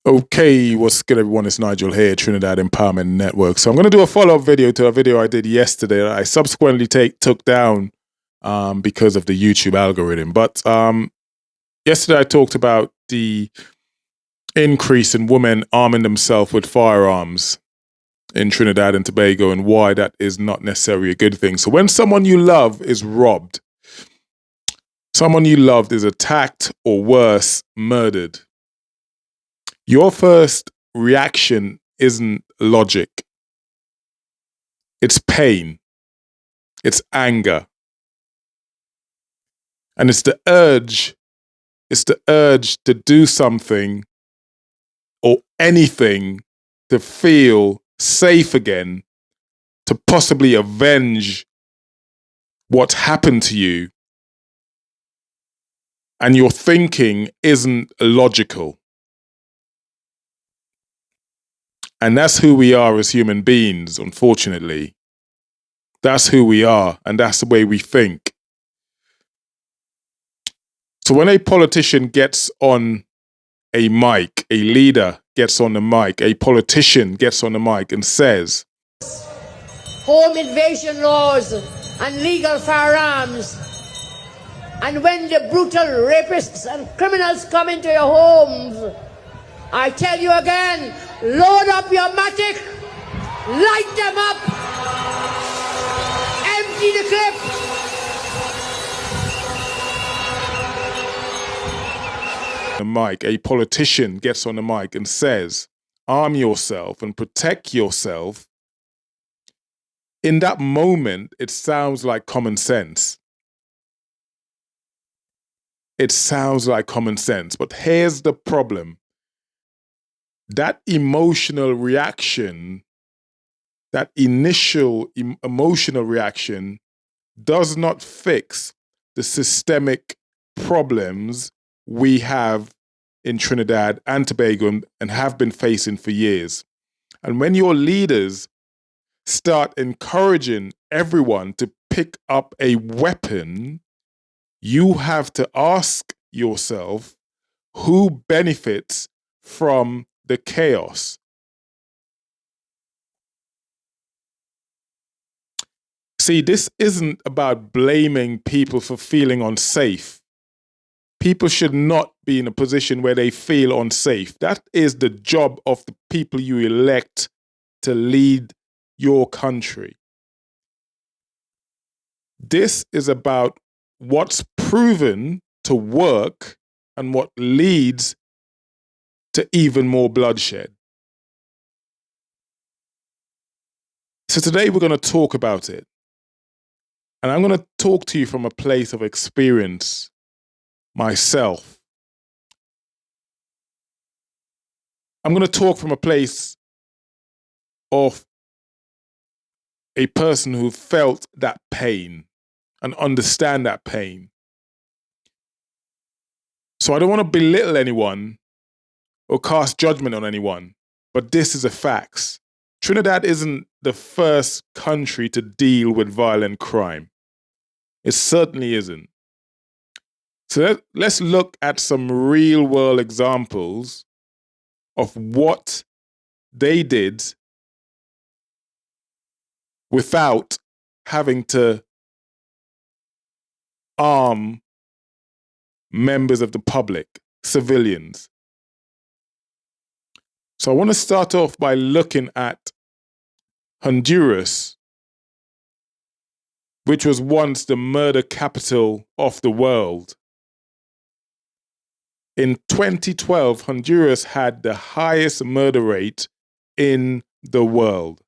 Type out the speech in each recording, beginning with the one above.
Okay, what's good, everyone? It's Nigel here, Trinidad Empowerment Network. So I'm going to do a follow-up video to a video I did yesterday that I subsequently took down because of the YouTube algorithm. But yesterday I talked about the increase in women arming themselves with firearms in Trinidad and Tobago and why that is not necessarily a good thing. So when someone you love is robbed, someone you loved is attacked or worse, murdered, your first reaction isn't logic. It's pain. It's anger. And it's the urge to do something or anything to feel safe again, to possibly avenge what's happened to you. And your thinking isn't logical. And that's who we are as human beings, unfortunately. That's who we are, and that's the way we think. So when a politician gets on a mic, a leader gets on the mic, a politician gets on the mic and says, home invasion laws and legal firearms, and when the brutal rapists and criminals come into your homes, I tell you again, load up your matic, light them up, empty the clip. The mic, a politician gets on the mic and says, arm yourself and protect yourself. In that moment, it sounds like common sense. It sounds like common sense, but here's the problem. That emotional reaction, that initial emotional reaction does not fix the systemic problems we have in Trinidad and Tobago and have been facing for years. And when your leaders start encouraging everyone to pick up a weapon, you have to ask yourself who benefits from the chaos. See, this isn't about blaming people for feeling unsafe. People should not be in a position where they feel unsafe. That is the job of the people you elect to lead your country. This is about what's proven to work and what leads to even more bloodshed. So today we're going to talk about it. And I'm going to talk to you from a place of experience myself. I'm going to talk from a place of a person who felt that pain and understand that pain. So I don't want to belittle anyone or cast judgment on anyone, but this is the facts. Trinidad isn't the first country to deal with violent crime. It certainly isn't. So let's look at some real world examples of what they did without having to arm members of the public, civilians. So I want to start off by looking at Honduras, which was once the murder capital of the world. In 2012, Honduras had the highest murder rate in the world.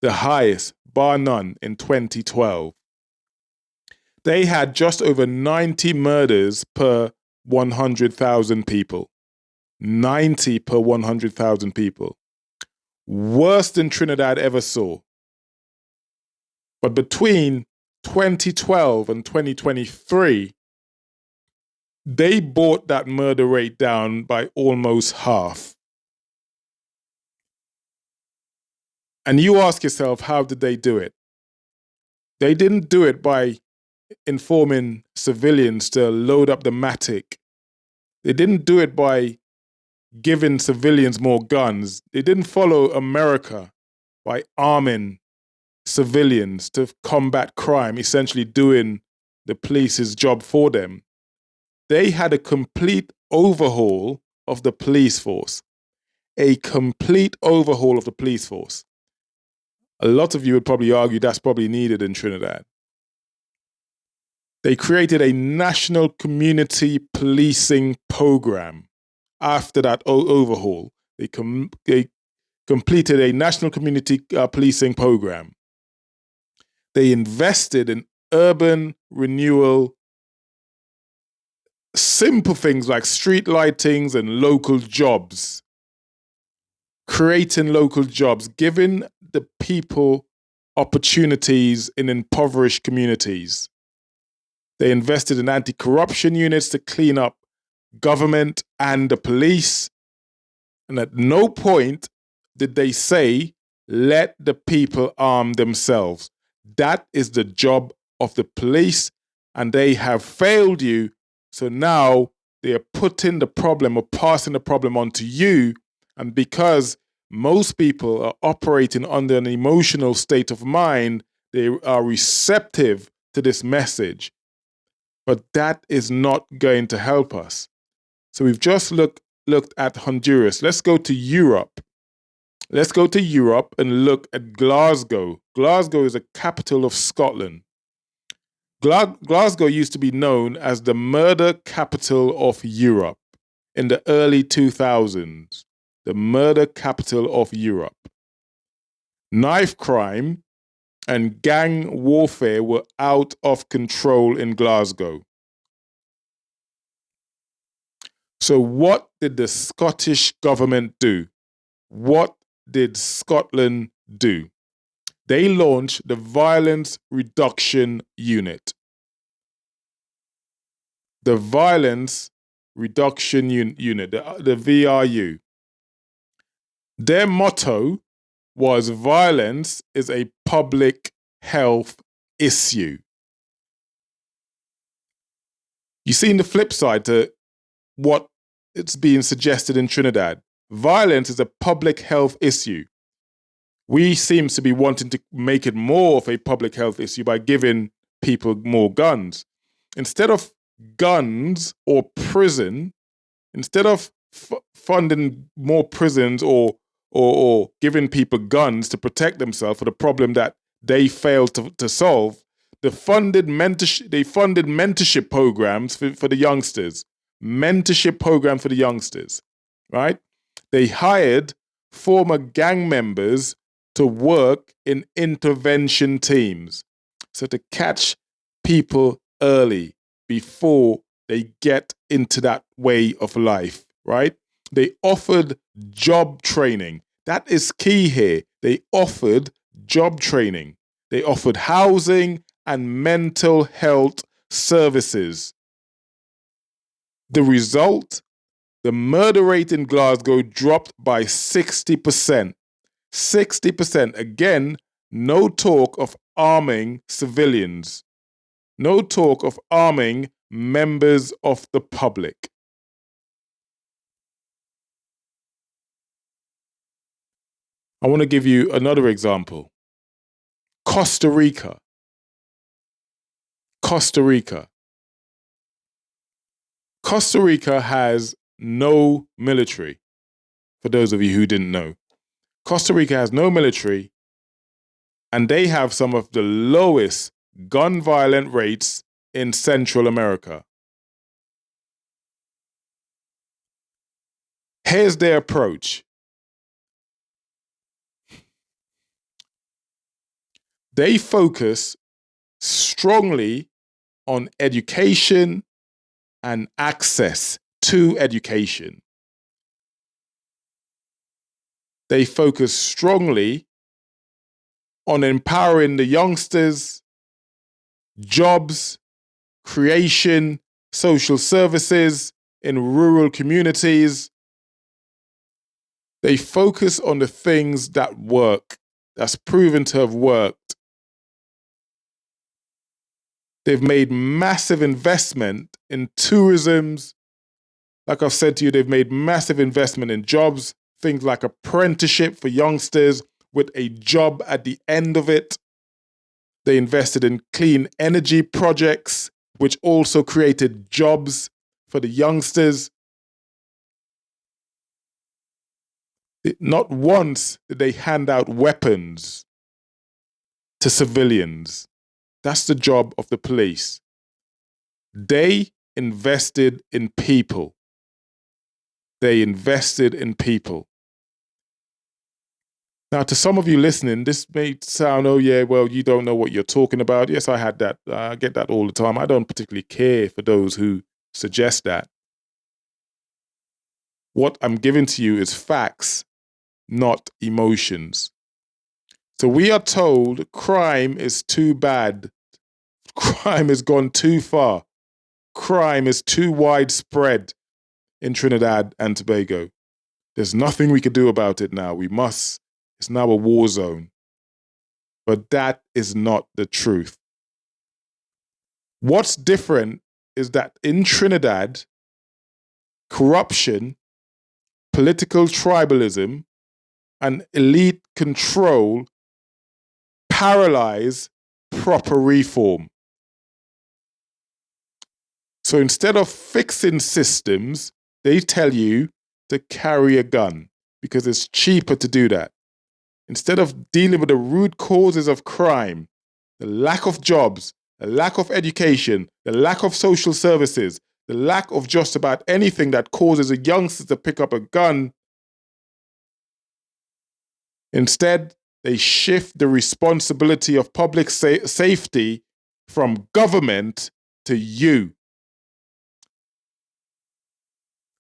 The highest, bar none, in 2012. They had just over 90 murders per 100,000 people. 90 per 100,000 people. Worse than Trinidad ever saw. But between 2012 and 2023, they brought that murder rate down by almost half. And you ask yourself, how did they do it? They didn't do it by informing civilians to load up the matic. They didn't do it by giving civilians more guns. They didn't follow America by arming civilians to combat crime, essentially doing the police's job for them. They had a complete overhaul of the police force. A complete overhaul of the police force. A lot of you would probably argue that's probably needed in Trinidad. They created a national community policing program after that overhaul. They completed a national community policing program. They invested in urban renewal, simple things like street lightings and local jobs. Creating local jobs, giving the people opportunities in impoverished communities. They invested in anti-corruption units to clean up government and the police. And at no point did they say, let the people arm themselves. That is the job of the police, and they have failed you. So now they are putting the problem or passing the problem onto you. And because most people are operating under an emotional state of mind, they are receptive to this message. But that is not going to help us. So we've just looked at Honduras. Let's go to Europe. Let's go to Europe and look at Glasgow. Glasgow is the capital of Scotland. Glasgow used to be known as the murder capital of Europe in the early 2000s. The murder capital of Europe. Knife crime and gang warfare were out of control in Glasgow. So what did the Scottish government do? What did Scotland do? They launched the Violence Reduction Unit. The Violence Reduction Unit, the VRU. Their motto was violence is a public health issue. You see, in the flip side to what it's being suggested in Trinidad, violence is a public health issue. We seem to be wanting to make it more of a public health issue by giving people more guns. Instead of guns or prison, instead of funding more prisons or giving people guns to protect themselves for the problem that they failed to solve, they funded mentorship programs for the youngsters. Mentorship program for the youngsters, right? They hired former gang members to work in intervention teams. So to catch people early before they get into that way of life, right? They offered job training. That is key here. They offered job training. They offered housing and mental health services. The result, the murder rate in Glasgow dropped by 60%. 60%. Again, no talk of arming civilians. No talk of arming members of the public. I want to give you another example. Costa Rica. Costa Rica. Costa Rica has no military, for those of you who didn't know. Costa Rica has no military, and they have some of the lowest gun violent rates in Central America. Here's their approach. They focus strongly on education and access to education. They focus strongly on empowering the youngsters, jobs, creation, social services in rural communities. They focus on the things that work, that's proven to have worked. They've made massive investment in tourism, Like I've said to you, they've made massive investment in jobs, things like apprenticeship for youngsters with a job at the end of it. They invested in clean energy projects, which also created jobs for the youngsters. Not once did they hand out weapons to civilians. That's the job of the police. They invested in people. They invested in people. Now, to some of you listening, this may sound, oh yeah, well, you don't know what you're talking about. Yes, I had that. I get that all the time. I don't particularly care for those who suggest that. What I'm giving to you is facts, not emotions. So we are told crime is too bad. Crime has gone too far. Crime is too widespread in Trinidad and Tobago. There's nothing we can do about it now. It's now a war zone. But that is not the truth. What's different is that in Trinidad, corruption, political tribalism, and elite control paralyze proper reform. So instead of fixing systems, they tell you to carry a gun because it's cheaper to do that. Instead of dealing with the root causes of crime, the lack of jobs, the lack of education, the lack of social services, the lack of just about anything that causes a youngster to pick up a gun, instead, they shift the responsibility of public safety from government to you.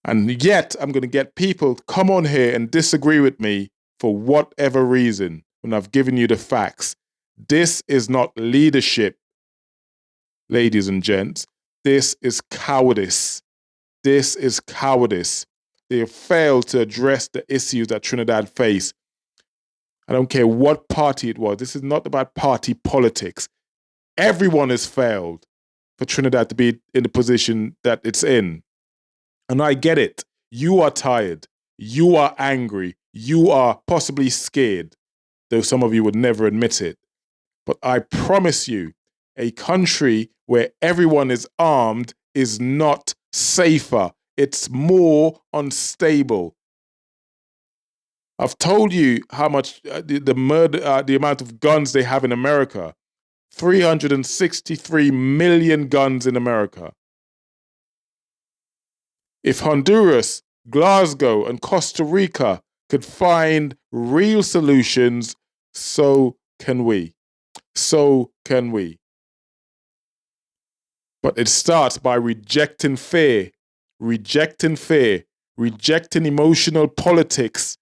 And yet, I'm going to get people to come on here and disagree with me for whatever reason when I've given you the facts. This is not leadership, ladies and gents. This is cowardice. This is cowardice. They have failed to address the issues that Trinidad face. I don't care what party it was. This is not about party politics. Everyone has failed for Trinidad to be in the position that it's in. And I get it. You are tired. You are angry. You are possibly scared, though some of you would never admit it. But I promise you, a country where everyone is armed is not safer. It's more unstable. I've told you how much the amount of guns they have in America. 363 million guns in America. If Honduras, Glasgow, and Costa Rica could find real solutions, so can we. So can we. But it starts by rejecting fear, rejecting emotional politics,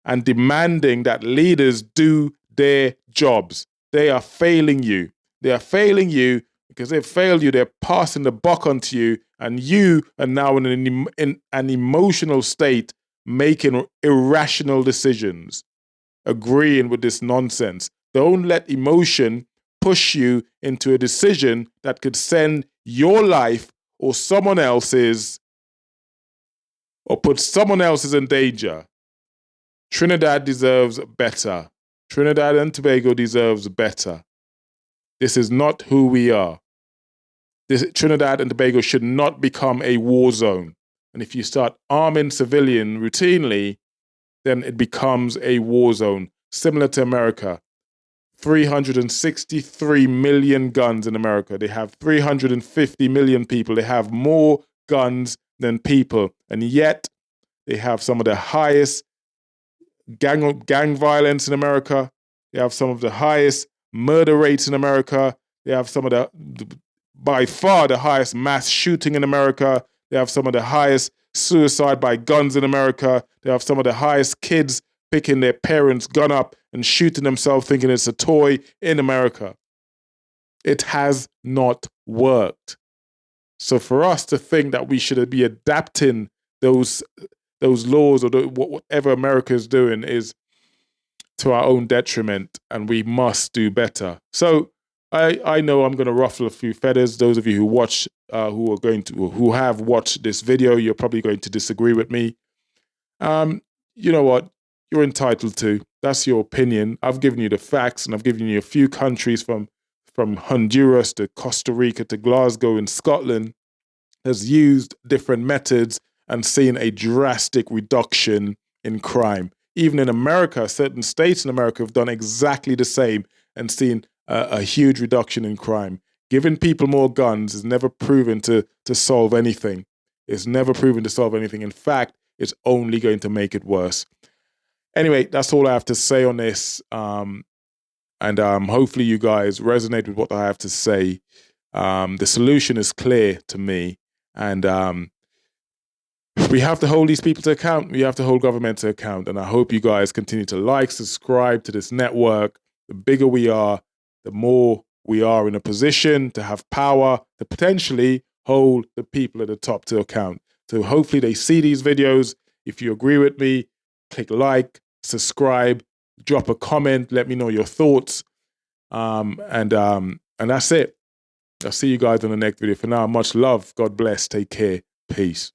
and demanding that leaders do their jobs. They are failing you. They are failing you because they've failed you. They're passing the buck onto you, and you are now in an emotional state making irrational decisions, agreeing with this nonsense. Don't let emotion push you into a decision that could send your life or someone else's, or put someone else's in danger. Trinidad deserves better. Trinidad and Tobago deserves better. This is not who we are. Trinidad and Tobago should not become a war zone. And if you start arming civilians routinely, then it becomes a war zone, similar to America. 363 million guns in America. They have 350 million people. They have more guns than people. And yet, they have some of the highest gang violence in America. They have some of the highest murder rates in America. They have some of by far the highest mass shooting in America. They have some of the highest suicide by guns in America. They have some of the highest kids picking their parents' gun up and shooting themselves thinking it's a toy in America. It has not worked. So for us to think that we should be adapting those laws or whatever America is doing is to our own detriment, and we must do better. So I know I'm going to ruffle a few feathers. Those of you who watch, who have watched this video, you're probably going to disagree with me. You know what? You're entitled to. That's your opinion. I've given you the facts, and I've given you a few countries from Honduras to Costa Rica to Glasgow in Scotland has used different methods and seen a drastic reduction in crime. Even in America, certain states in America have done exactly the same and seen a huge reduction in crime. Giving people more guns is never proven to solve anything. It's never proven to solve anything. In fact, it's only going to make it worse. Anyway, that's all I have to say on this. And hopefully you guys resonate with what I have to say. The solution is clear to me. And we have to hold these people to account. We have to hold government to account. And I hope you guys continue to subscribe to this network. The bigger we are, the more we are in a position to have power to potentially hold the people at the top to account. So hopefully they see these videos. If you agree with me, click like, subscribe, drop a comment, let me know your thoughts. And that's it. I'll see you guys in the next video. For now, much love. God bless. Take care. Peace.